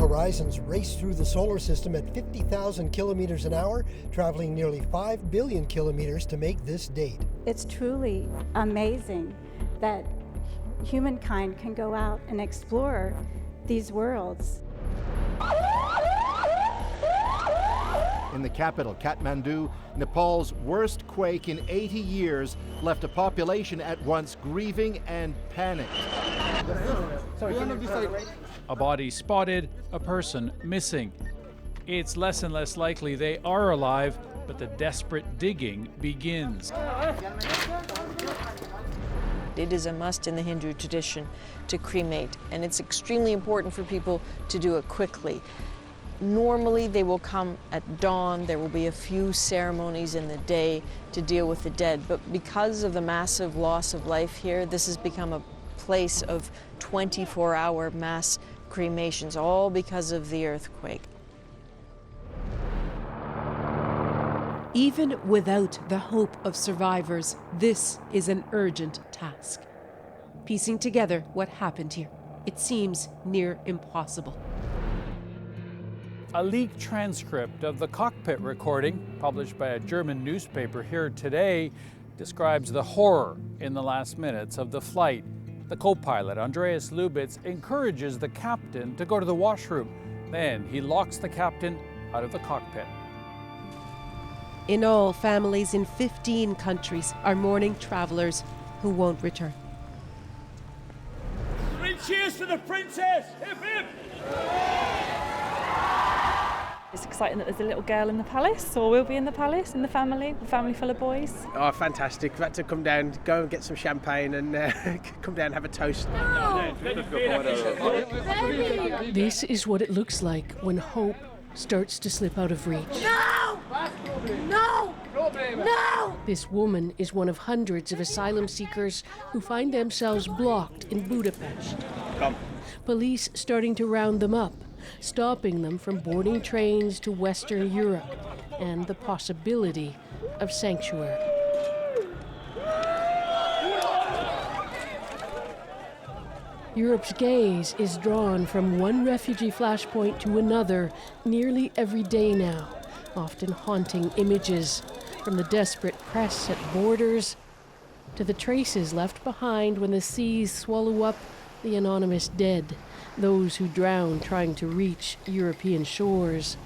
Horizons race through the solar system at 50,000 kilometers an hour, traveling nearly 5 billion kilometers to make this date. It's truly amazing that humankind can go out and explore these worlds. In the capital, Kathmandu, Nepal's worst quake in 80 years left a population at once grieving and panicked. A body spotted, a person missing. It's less and less likely they are alive, but the desperate digging begins. It is a must in the Hindu tradition to cremate, and it's extremely important for people to do it quickly. Normally they will come at dawn. There will be a few ceremonies in the day to deal with the dead, but because of the massive loss of life here, this has become a place of 24-hour mass cremations, all because of the earthquake. Even without the hope of survivors, this is an urgent task. Piecing together what happened here, it seems near impossible. A leaked transcript of the cockpit recording, published by a German newspaper here today, describes the horror in the last minutes of the flight. The co-pilot, Andreas Lubitz, encourages the captain to go to the washroom. Then he locks the captain out of the cockpit. In all, families in 15 countries are mourning travelers who won't return. 3 cheers for the princess! Hip hip! It's exciting that there's a little girl in the palace, or will be in the palace, in the family full of boys. Oh, fantastic. We've had to come down, go and get some champagne and come down and have a toast. This is what it looks like when hope starts to slip out of reach. No! No! No! This woman is one of hundreds of asylum seekers who find themselves blocked in Budapest. Come. Police starting to round them up, stopping them from boarding trains to Western Europe and the possibility of sanctuary. Europe's gaze is drawn from one refugee flashpoint to another nearly every day now, often haunting images from the desperate press at borders to the traces left behind when the seas swallow up the anonymous dead, those who drown trying to reach European shores.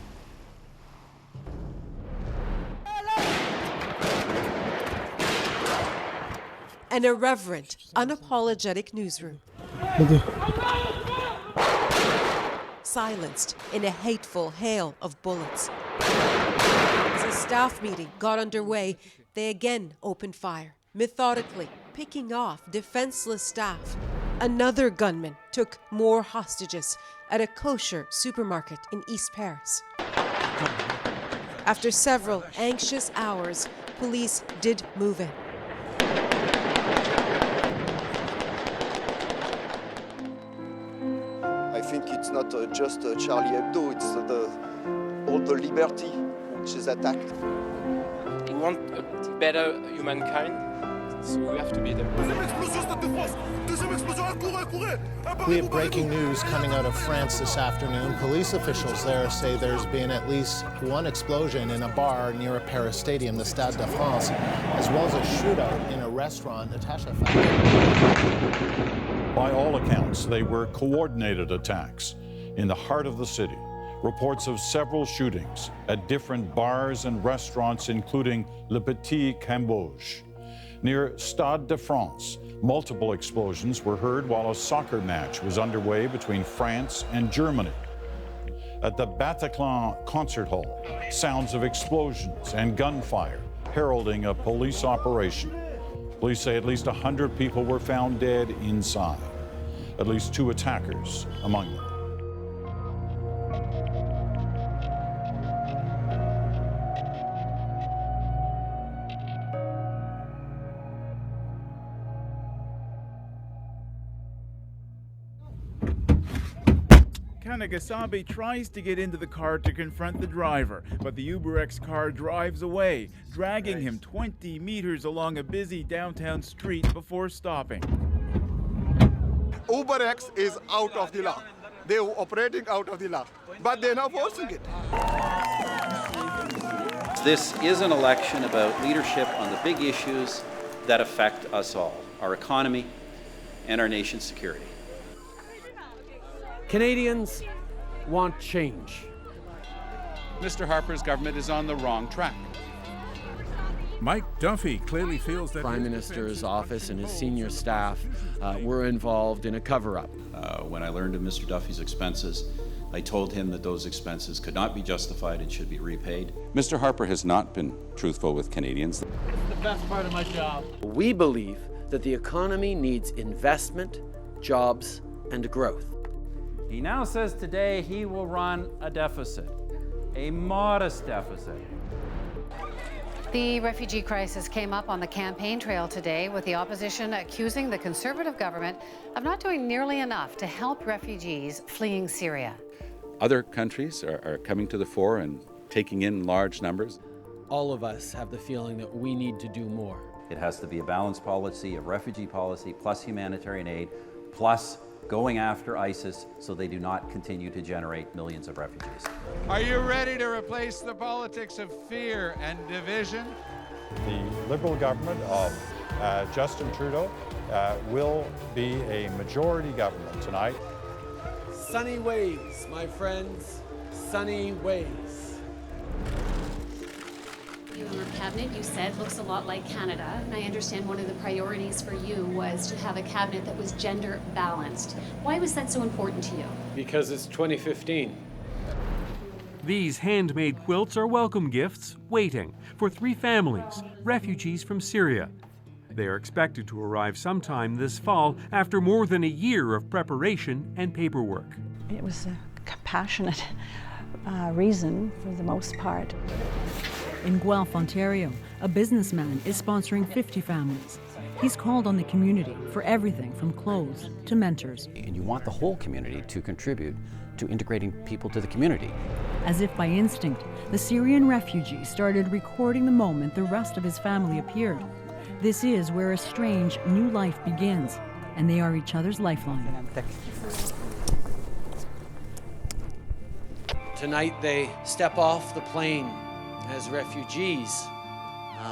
An irreverent, unapologetic newsroom. Silenced in a hateful hail of bullets. As a staff meeting got underway, they again opened fire, methodically picking off defenseless staff. Another gunman took more hostages at a kosher supermarket in East Paris. After several anxious hours, police did move in. I think it's not just Charlie Hebdo, it's all the liberty which is attacked. We want a better humankind, so we have to be there. We have breaking news coming out of France this afternoon. Police officials there say there's been at least one explosion in a bar near a Paris stadium, the Stade de France, as well as a shootout in a restaurant, Natasha found. By all accounts, they were coordinated attacks in the heart of the city. Reports of several shootings at different bars and restaurants, including Le Petit Cambodge. Near Stade de France, multiple explosions were heard while a soccer match was underway between France and Germany. At the Bataclan Concert Hall, sounds of explosions and gunfire heralding a police operation. Police say at least 100 people were found dead inside, at least 2 attackers among them. Kanagasabe tries to get into the car to confront the driver, but the UberX car drives away, dragging him 20 meters along a busy downtown street before stopping. UberX is out of the law. They were operating out of the law, but they're now forcing it. This is an election about leadership on the big issues that affect us all, our economy and our nation's security. Canadians want change. Mr. Harper's government is on the wrong track. Mike Duffy clearly feels that Prime Minister's office and his senior staff were involved in a cover-up. When I learned of Mr. Duffy's expenses, I told him that those expenses could not be justified and should be repaid. Mr. Harper has not been truthful with Canadians. It's the best part of my job. We believe that the economy needs investment, jobs, and growth. He now says today he will run a deficit, a modest deficit. The refugee crisis came up on the campaign trail today, with the opposition accusing the Conservative government of not doing nearly enough to help refugees fleeing Syria. Other countries are coming to the fore and taking in large numbers. All of us have the feeling that we need to do more. It has to be a balanced policy, a refugee policy, plus humanitarian aid, plus going after ISIS so they do not continue to generate millions of refugees. Are you ready to replace the politics of fear and division? The Liberal government of Justin Trudeau will be a majority government tonight. Sunny ways, my friends, sunny ways. Your cabinet, you said, looks a lot like Canada, and I understand one of the priorities for you was to have a cabinet that was gender balanced. Why was that so important to you? Because it's 2015. These handmade quilts are welcome gifts waiting for 3 families, refugees from Syria. They are expected to arrive sometime this fall after more than a year of preparation and paperwork. It was a compassionate reason for the most part. In Guelph, Ontario, a businessman is sponsoring 50 families. He's called on the community for everything from clothes to mentors. And you want the whole community to contribute to integrating people to the community. As if by instinct, the Syrian refugee started recording the moment the rest of his family appeared. This is where a strange new life begins, and they are each other's lifeline. Tonight they step off the plane as refugees,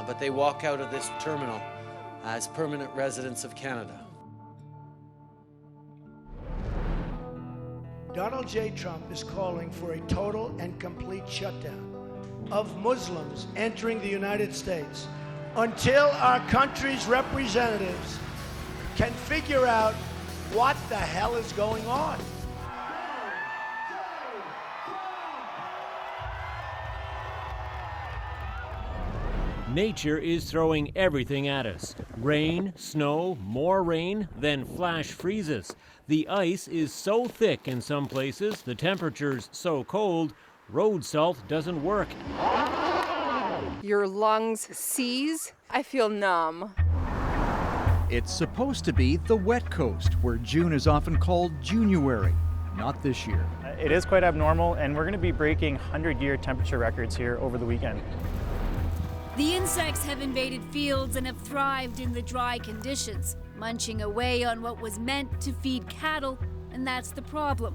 but they walk out of this terminal as permanent residents of Canada. Donald J. Trump is calling for a total and complete shutdown of Muslims entering the United States until our country's representatives can figure out what the hell is going on. Nature is throwing everything at us. Rain, snow, more rain, then flash freezes. The ice is so thick in some places, the temperature's so cold, road salt doesn't work. Your lungs seize. I feel numb. It's supposed to be the wet coast, where June is often called Junuary. Not this year. It is quite abnormal, and we're going to be breaking 100-year temperature records here over the weekend. The insects have invaded fields and have thrived in the dry conditions, munching away on what was meant to feed cattle, and that's the problem.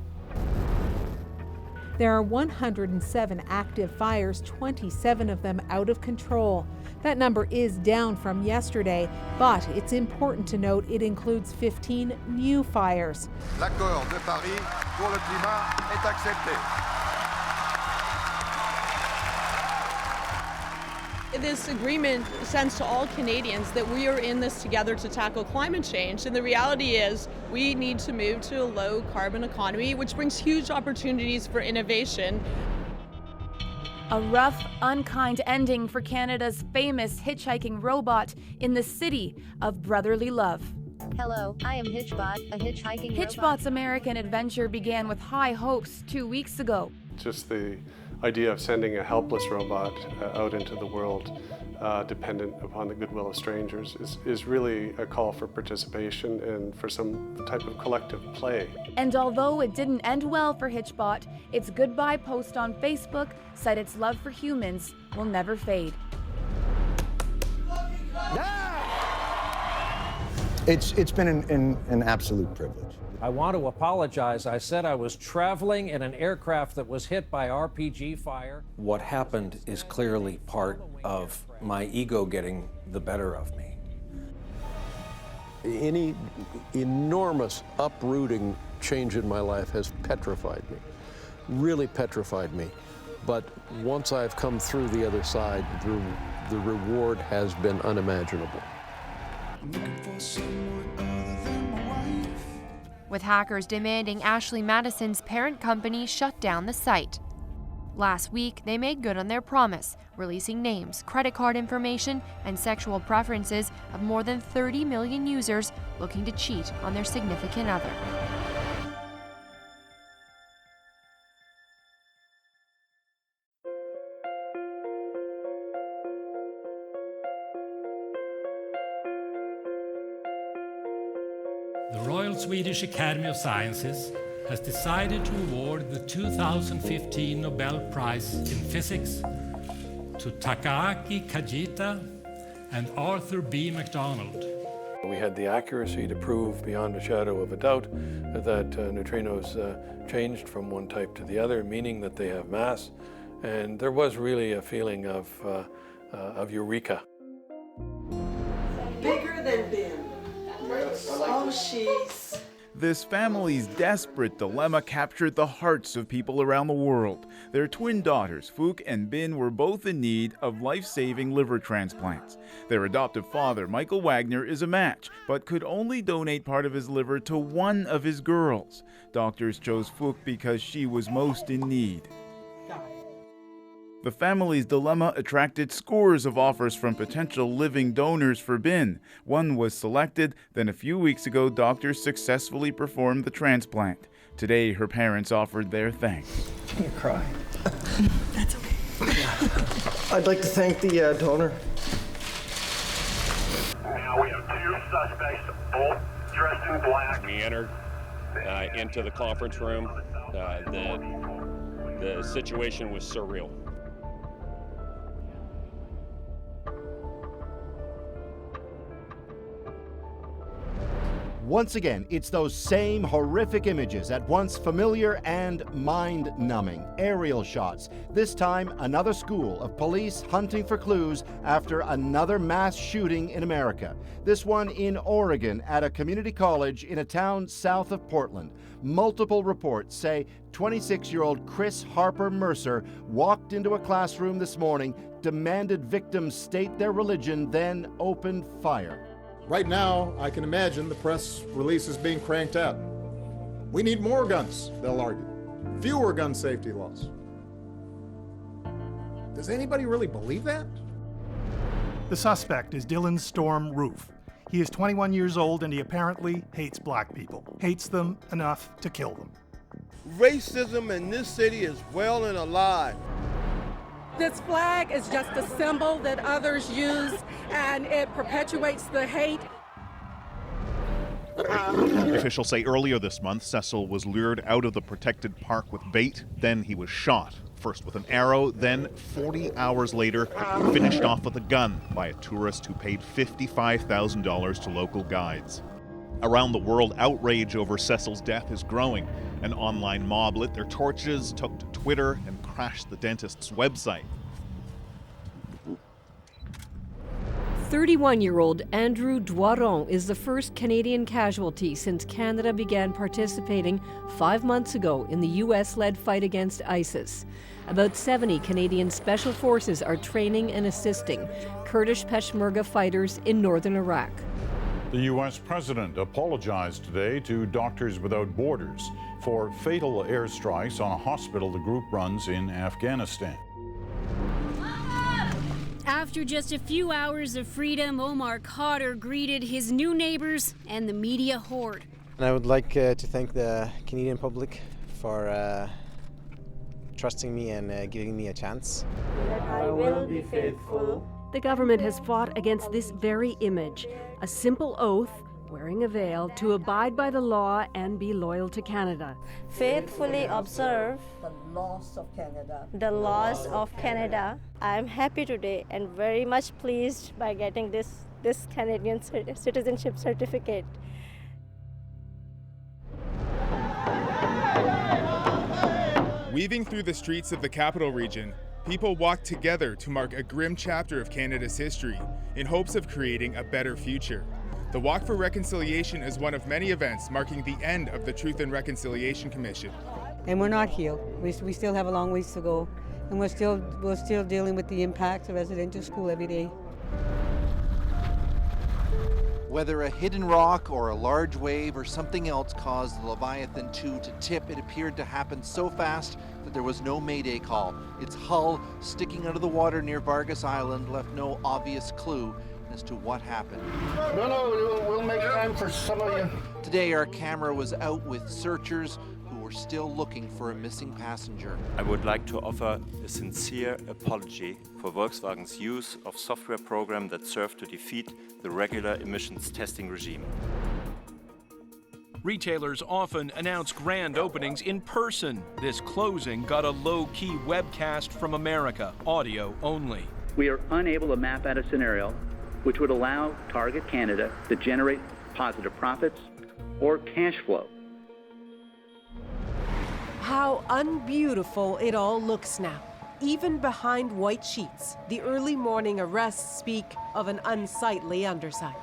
There are 107 active fires, 27 of them out of control. That number is down from yesterday, but it's important to note it includes 15 new fires. L'accord de Paris pour le climat est accepté. This agreement sends to all Canadians that we are in this together to tackle climate change, and the reality is we need to move to a low carbon economy, which brings huge opportunities for innovation. A rough, unkind ending for Canada's famous hitchhiking robot in the city of brotherly love. Hello, I am Hitchbot, a hitchhiking robot. Hitchbot's American adventure began with high hopes 2 weeks ago. Just the idea of sending a helpless robot out into the world, dependent upon the goodwill of strangers, is really a call for participation and for some type of collective play. And although it didn't end well for Hitchbot, its goodbye post on Facebook said its love for humans will never fade. It's been an absolute privilege. I want to apologize. I said I was traveling in an aircraft that was hit by RPG fire. What happened is clearly part of my ego getting the better of me. Any enormous uprooting change in my life has petrified me, really petrified me. But once I've come through the other side, the reward has been unimaginable. With hackers demanding Ashley Madison's parent company shut down the site. Last week, they made good on their promise, releasing names, credit card information, and sexual preferences of more than 30 million users looking to cheat on their significant other. The Royal Swedish Academy of Sciences has decided to award the 2015 Nobel Prize in Physics to Takaaki Kajita and Arthur B. MacDonald. We had the accuracy to prove beyond a shadow of a doubt that neutrinos changed from one type to the other, meaning that they have mass. And there was really a feeling of eureka. Bigger than Ben. Oh, she's... This family's desperate dilemma captured the hearts of people around the world. Their twin daughters, Fook and Bin, were both in need of life-saving liver transplants. Their adoptive father, Michael Wagner, is a match, but could only donate part of his liver to one of his girls. Doctors chose Fook because she was most in need. The family's dilemma attracted scores of offers from potential living donors for Bin. One was selected, then a few weeks ago, doctors successfully performed the transplant. Today, her parents offered their thanks. You cry. That's okay. I'd like to thank the donor. Now we have two suspects, both dressed in black. We entered into the conference room. The situation was surreal. Once again, it's those same horrific images, at once familiar and mind-numbing. Aerial shots. This time, another school of police hunting for clues after another mass shooting in America. This one in Oregon at a community college in a town south of Portland. Multiple reports say 26-year-old Chris Harper Mercer walked into a classroom this morning, demanded victims state their religion, then opened fire. Right now, I can imagine the press releases being cranked out. We need more guns, they'll argue. Fewer gun safety laws. Does anybody really believe that? The suspect is Dylan Storm Roof. He is 21 years old and he apparently hates black people. Hates them enough to kill them. Racism in this city is well and alive. This flag is just a symbol that others use, and it perpetuates the hate. Officials say earlier this month, Cecil was lured out of the protected park with bait. Then he was shot, first with an arrow, then 40 hours later, finished off with a gun by a tourist who paid $55,000 to local guides. Around the world, outrage over Cecil's death is growing. An online mob lit their torches, took to Twitter, and crashed the dentist's website. 31-year-old Andrew Doiron is the first Canadian casualty since Canada began participating 5 months ago in the U.S.-led fight against ISIS. About 70 Canadian Special Forces are training and assisting Kurdish Peshmerga fighters in northern Iraq. The U.S. president apologized today to Doctors Without Borders for fatal airstrikes on a hospital the group runs in Afghanistan. After just a few hours of freedom, Omar Khadr greeted his new neighbors and the media horde. And I would like to thank the Canadian public for trusting me and giving me a chance. I will be faithful. The government has fought against this very image, a simple oath wearing a veil to abide by the law and be loyal to Canada. Faithfully observe the laws of Canada. The laws of Canada. I'm happy today and very much pleased by getting this Canadian citizenship certificate. Weaving through the streets of the capital region, people walk together to mark a grim chapter of Canada's history in hopes of creating a better future. The Walk for Reconciliation is one of many events marking the end of the Truth and Reconciliation Commission. And we're not healed. We still have a long ways to go, and we're still dealing with the impacts of residential school every day. Whether a hidden rock or a large wave or something else caused the Leviathan 2 to tip, it appeared to happen so fast that there was no mayday call. Its hull sticking out of the water near Vargas Island left no obvious clue as to what happened. No, we'll make time for some of you. Today our camera was out with searchers who were still looking for a missing passenger. I would like to offer a sincere apology for Volkswagen's use of software program that served to defeat the regular emissions testing regime. Retailers often announce grand openings in person. This closing got a low-key webcast from America, audio only. We are unable to map out a scenario which would allow Target Canada to generate positive profits or cash flow. How unbeautiful it all looks now. Even behind white sheets, the early morning arrests speak of an unsightly undersight.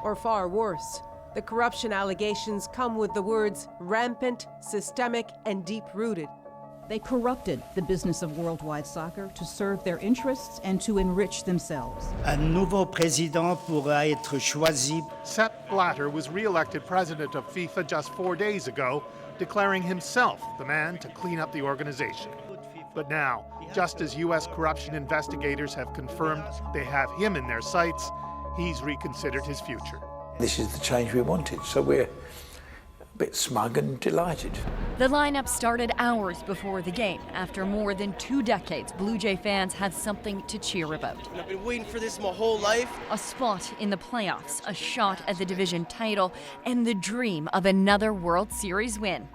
Or far worse, the corruption allegations come with the words rampant, systemic, and deep-rooted. They corrupted the business of worldwide soccer to serve their interests and to enrich themselves. Un nouveau président pourra être choisi. Sepp Blatter was re-elected president of FIFA just 4 days ago, declaring himself the man to clean up the organization. But now, just as U.S. corruption investigators have confirmed they have him in their sights, he's reconsidered his future. This is the change we wanted, so we're a bit smug and delighted. The lineup started hours before the game. After more than 2 decades, Blue Jay fans have something to cheer about. I've been waiting for this my whole life. A spot in the playoffs, a shot at the division title, and the dream of another World Series win.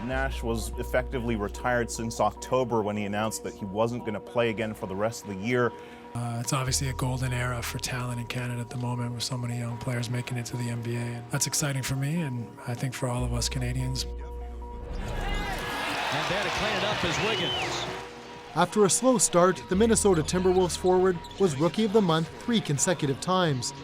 Nash was effectively retired since October when he announced that he wasn't going to play again for the rest of the year. It's obviously a golden era for talent in Canada at the moment with so many young players making it to the NBA. And that's exciting for me and I think for all of us Canadians. And there to clean it up is Wiggins. After a slow start, the Minnesota Timberwolves forward was Rookie of the Month 3 consecutive times.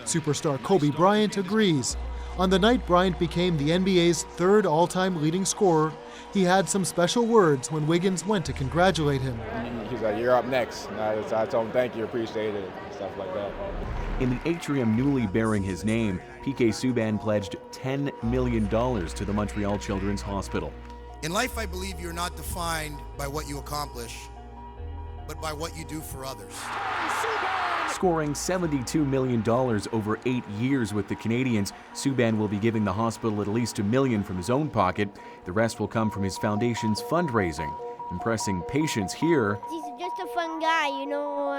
Superstar Kobe Bryant agrees. On the night Bryant became the NBA's 3rd all-time leading scorer, he had some special words when Wiggins went to congratulate him. He's like, "You're up next." I told him thank you, appreciate it, stuff like that. In the atrium newly bearing his name, PK Subban pledged $10 million to the Montreal Children's Hospital. In life, I believe you're not defined by what you accomplish, but by what you do for others. Scoring $72 million over 8 years with the Canadians, Subban will be giving the hospital at least $1 million from his own pocket. The rest will come from his foundation's fundraising. Impressing patients here. He's just a fun guy, you know.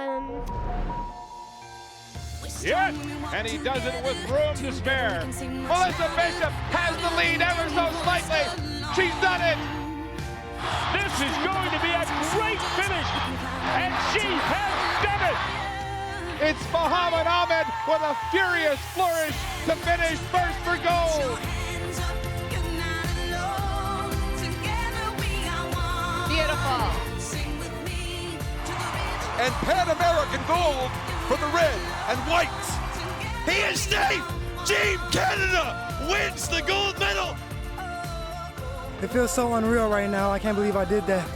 Yes, and he does it with room to spare. Melissa Bishop has the lead ever so slightly. She's done it. This is going to be a great finish, and she has done it. It's Muhammad Ahmed with a furious flourish to finish first for gold. Beautiful. And Pan American gold for the red and whites. He is safe. Team Canada wins the gold medal. It feels so unreal right now. I can't believe I did that.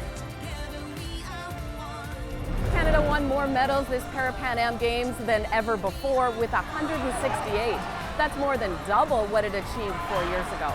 Canada won more medals this Para-Pan Am Games than ever before with 168. That's more than double what it achieved 4 years ago.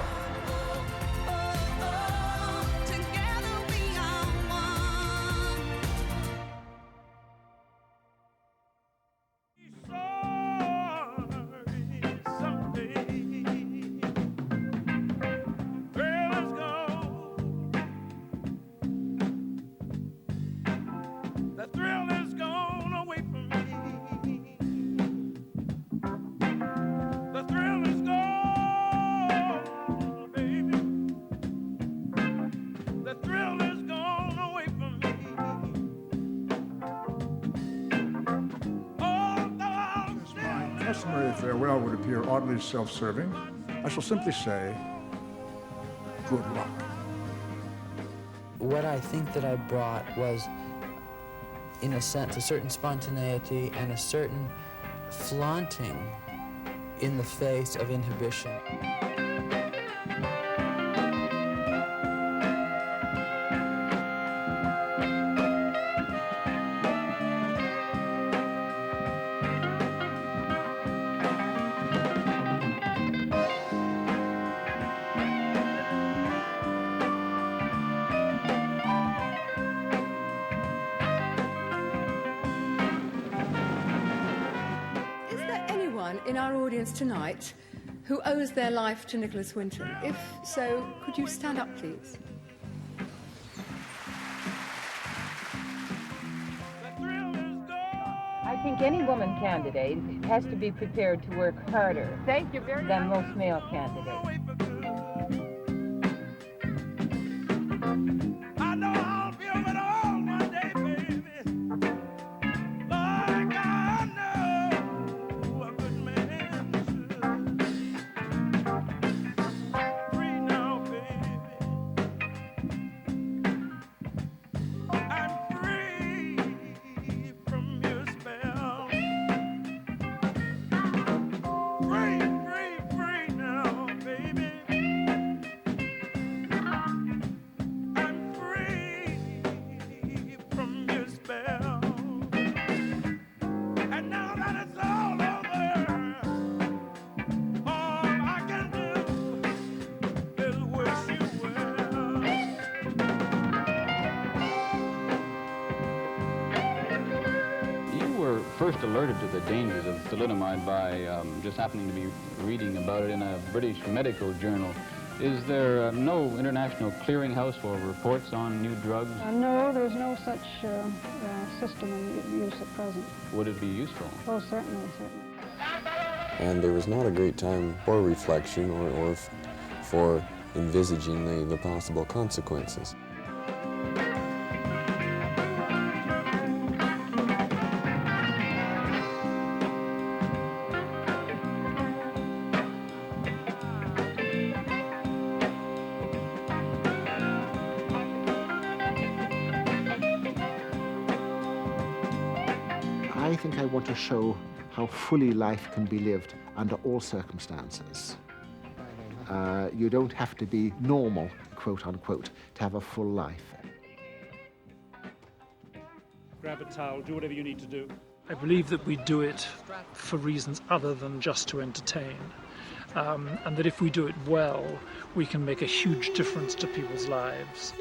customary farewell would appear oddly self-serving, I shall simply say, good luck. What I think that I brought was, in a sense, a certain spontaneity and a certain flaunting in the face of inhibition. In our audience tonight who owes their life to Nicholas Winton? If so, could you stand up, please? I think any woman candidate has to be prepared to work harder than most male candidates. First alerted to the dangers of thalidomide by just happening to be reading about it in a British medical journal. Is there no international clearinghouse for reports on new drugs? No, there's no such system in use at present. Would it be useful? Oh, certainly, certainly. And there was not a great time for reflection or for envisaging the possible consequences. I think I want to show how fully life can be lived under all circumstances. You don't have to be normal, quote unquote, to have a full life. Grab a towel, do whatever you need to do. I believe that we do it for reasons other than just to entertain, and that if we do it well, we can make a huge difference to people's lives.